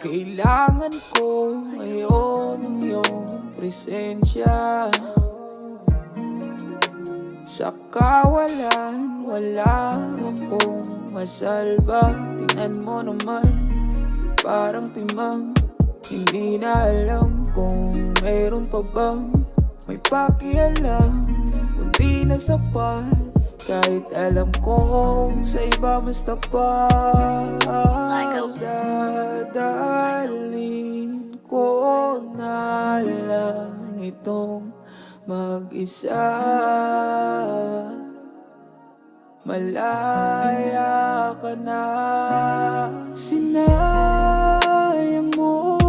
Kailangan ko ngayon ang iyong presensya. Sa kawalan, wala akong masalba. Tingnan mo naman, parang timang. Hindi na alam kung meron pa bang may pakialam. Kundi na sapat, kahit alam kong sa iba mas tapat. Dadalhin ko na lang itong mag-isa. Malaya ka na. Sinayang mo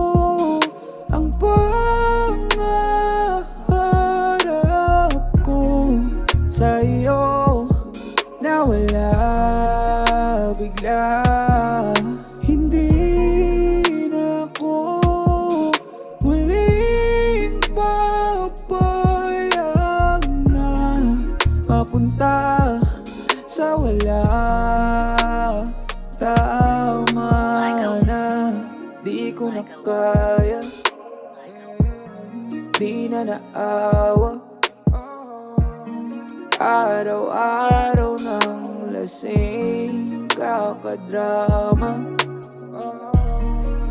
ang pangarap ko sa'yo, nawala bigla. Hindi na ako muling papayag na mapunta sa wala. Tama na, di ko na kaya, di na naawa. Araw-araw ng lasing, kakadrama.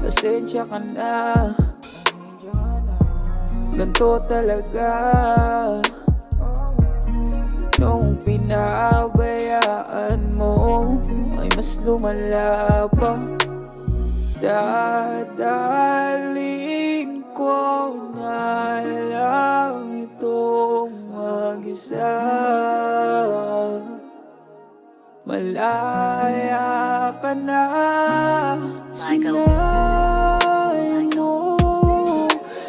Pasensya ka na, ganto talaga. Nung pinabayaan mo ay mas lumala pa. Dadalhin ko na lang itong mag-isa. Malaya ka na. Sinayang mo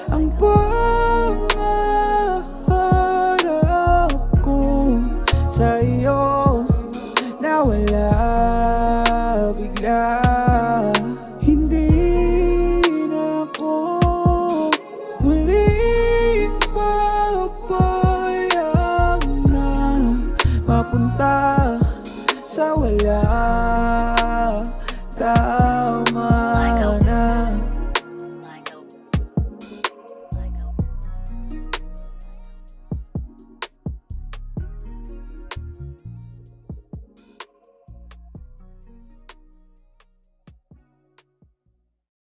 ang pangarap ko sa'yo, nawala bigla. Hindi na ako muling papayag na mapunta sa wala.